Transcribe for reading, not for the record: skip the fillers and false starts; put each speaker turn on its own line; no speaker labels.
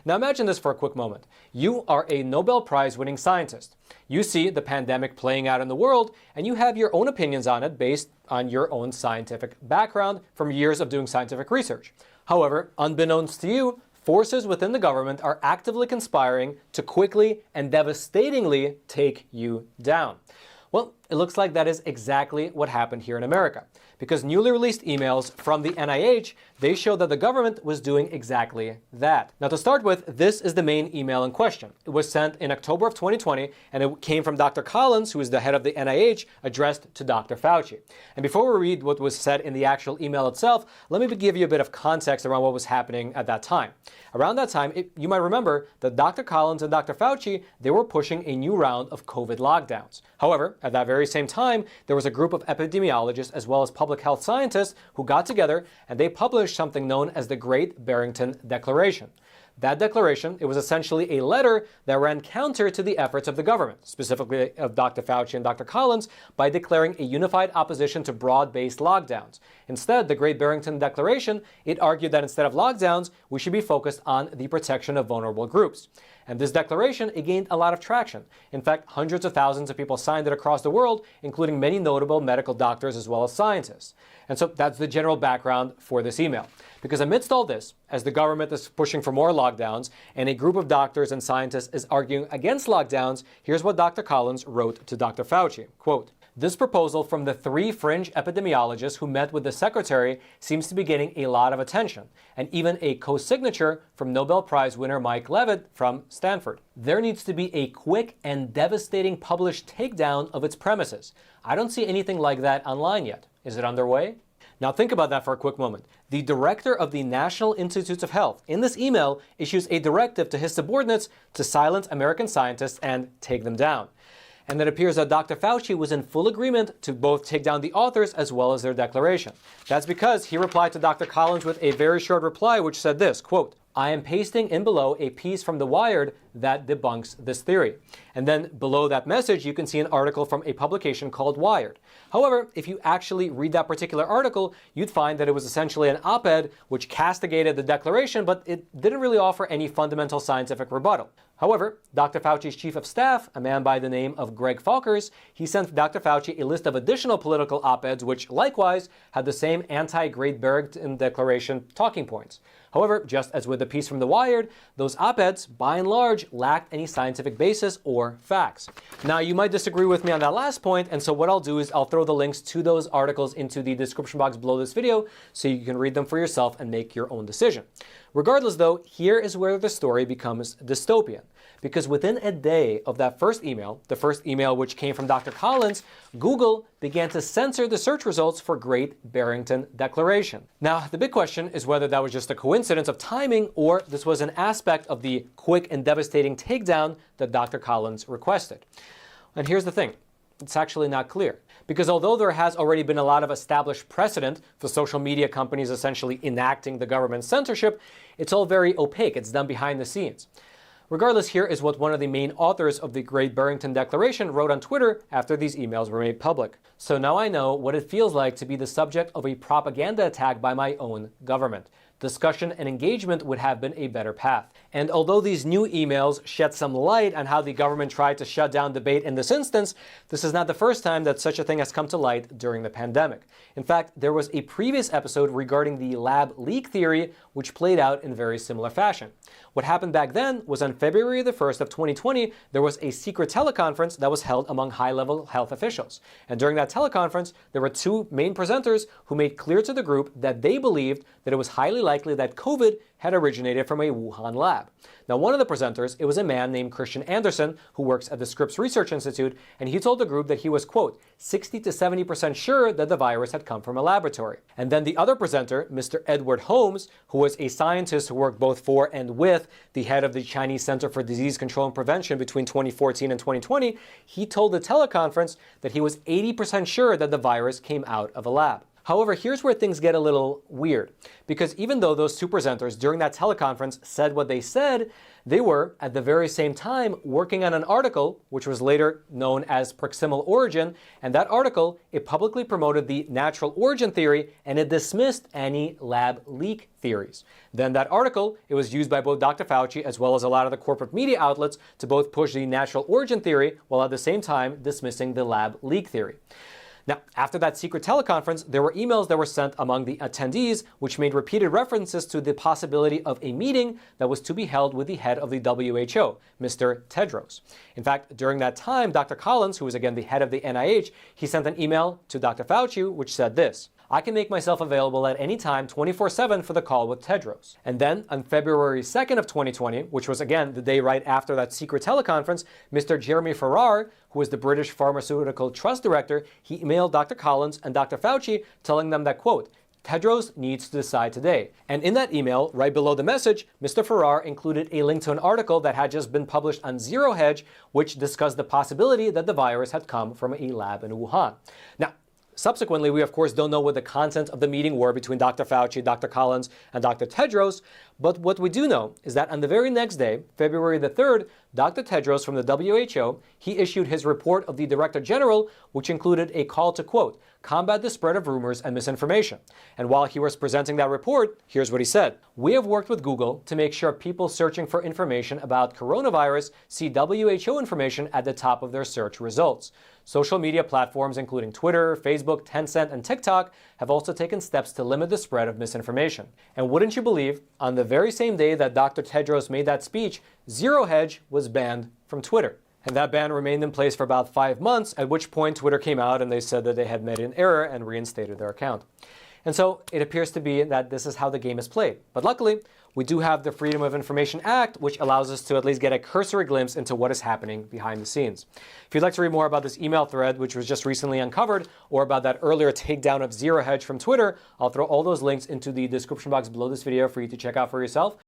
Now imagine this for a quick moment. You are a Nobel Prize winning scientist. You see the pandemic playing out in the world, and you have your own opinions on it based on your own scientific background from years of doing scientific research. However, unbeknownst to you, forces within the government are actively conspiring to quickly and devastatingly take you down. Well, it looks like that is exactly what happened here in America, because newly released emails from the NIH, they show that the government was doing exactly that. Now to start with, this is the main email in question. It was sent in October of 2020, and it came from Dr. Collins, who is the head of the NIH, addressed to Dr. Fauci. And before we read what was said in the actual email itself, let me give you a bit of context around what was happening at that time. Around that time, you might remember that Dr. Collins and Dr. Fauci, they were pushing a new round of COVID lockdowns. However, at that very same time, there was a group of epidemiologists as well as public health scientists who got together and they published something known as the Great Barington Declaration. That declaration, it was essentially a letter that ran counter to the efforts of the government, specifically of Dr. Fauci and Dr. Collins, by declaring a unified opposition to broad-based lockdowns. Instead, the Great Barington Declaration, it argued that instead of lockdowns, we should be focused on the protection of vulnerable groups. And this declaration, it gained a lot of traction. In fact, hundreds of thousands of people signed it across the world, including many notable medical doctors as well as scientists. And so that's the general background for this email. Because amidst all this, as the government is pushing for more lockdowns and a group of doctors and scientists is arguing against lockdowns, here's what Dr. Collins wrote to Dr. Fauci. Quote, "This proposal from the 3 fringe epidemiologists who met with the secretary seems to be getting a lot of attention, and even a co-signature from Nobel Prize winner Mike Levitt from Stanford. There needs to be a quick and devastating published takedown of its premises. I don't see anything like that online yet. Is it underway?" Now think about that for a quick moment. The director of the National Institutes of Health in this email issues a directive to his subordinates to silence American scientists and take them down. And it appears that Dr. Fauci was in full agreement to both take down the authors as well as their declaration. That's because he replied to Dr. Collins with a very short reply which said this, quote, "I am pasting in below a piece from The Wired that debunks this theory." And then below that message, you can see an article from a publication called Wired. However, if you actually read that particular article, you'd find that it was essentially an op-ed which castigated the declaration, but it didn't really offer any fundamental scientific rebuttal. However, Dr. Fauci's chief of staff, a man by the name of Greg Falkers, he sent Dr. Fauci a list of additional political op-eds which likewise had the same anti-Great Barington Declaration talking points. However, just as with the piece from The Wired, those op-eds, by and large, lacked any scientific basis or facts. Now, you might disagree with me on that last point, and so what I'll do is I'll throw the links to those articles into the description box below this video so you can read them for yourself and make your own decision. Regardless, though, here is where the story becomes dystopian. Because within a day of that first email, the first email which came from Dr. Collins, Google began to censor the search results for Great Barington Declaration. Now, the big question is whether that was just a coincidence of timing or this was an aspect of the quick and devastating takedown that Dr. Collins requested. And here's the thing. It's actually not clear. Because although there has already been a lot of established precedent for social media companies essentially enacting the government's censorship, it's all very opaque. It's done behind the scenes. Regardless, here is what one of the main authors of the Great Barington Declaration wrote on Twitter after these emails were made public. "So now I know what it feels like to be the subject of a propaganda attack by my own government. Discussion and engagement would have been a better path." And although these new emails shed some light on how the government tried to shut down debate in this instance, this is not the first time that such a thing has come to light during the pandemic. In fact, there was a previous episode regarding the lab leak theory, which played out in very similar fashion. What happened back then was on February the 1st of 2020, there was a secret teleconference that was held among high-level health officials. And during that teleconference, there were 2 main presenters who made clear to the group that they believed that it was highly likely that COVID had originated from a Wuhan lab. Now, one of the presenters, it was a man named Christian Anderson, who works at the Scripps Research Institute, and he told the group that he was, quote, 60 to 70% sure that the virus had come from a laboratory. And then the other presenter, Mr. Edward Holmes, who was a scientist who worked both for and with the head of the Chinese Center for Disease Control and Prevention between 2014 and 2020, he told the teleconference that he was 80% sure that the virus came out of a lab. However, here's where things get a little weird, because even though those two presenters during that teleconference said what they said, they were, at the very same time, working on an article, which was later known as proximal origin, and that article, it publicly promoted the natural origin theory, and it dismissed any lab leak theories. Then that article, it was used by both Dr. Fauci as well as a lot of the corporate media outlets to both push the natural origin theory, while at the same time dismissing the lab leak theory. Now, after that secret teleconference, there were emails that were sent among the attendees, which made repeated references to the possibility of a meeting that was to be held with the head of the WHO, Mr. Tedros. In fact, during that time, Dr. Collins, who was again the head of the NIH, he sent an email to Dr. Fauci, which said this: "I can make myself available at any time 24/7 for the call with Tedros." And then on February 2nd of 2020, which was again the day right after that secret teleconference, Mr. Jeremy Farrar, who was the British Pharmaceutical Trust Director, he emailed Dr. Collins and Dr. Fauci telling them that, quote, "Tedros needs to decide today." And in that email, right below the message, Mr. Farrar included a link to an article that had just been published on Zero Hedge, which discussed the possibility that the virus had come from a lab in Wuhan. Now, subsequently, we of course don't know what the content of the meeting were between Dr. Fauci, Dr. Collins, and Dr. Tedros, but what we do know is that on the very next day, February the 3rd, Dr. Tedros from the WHO, he issued his report of the Director General, which included a call to, quote, "combat the spread of rumors and misinformation." And while he was presenting that report, here's what he said: "We have worked with Google to make sure people searching for information about coronavirus see WHO information at the top of their search results. Social media platforms including Twitter, Facebook, Tencent, and TikTok have also taken steps to limit the spread of misinformation." And wouldn't you believe, on the very same day that Dr. Tedros made that speech, Zero Hedge was banned from Twitter. And that ban remained in place for about 5 months, at which point Twitter came out and they said that they had made an error and reinstated their account. And so it appears to be that this is how the game is played. But luckily, we do have the Freedom of Information Act, which allows us to at least get a cursory glimpse into what is happening behind the scenes. If you'd like to read more about this email thread, which was just recently uncovered, or about that earlier takedown of Zero Hedge from Twitter, I'll throw all those links into the description box below this video for you to check out for yourself.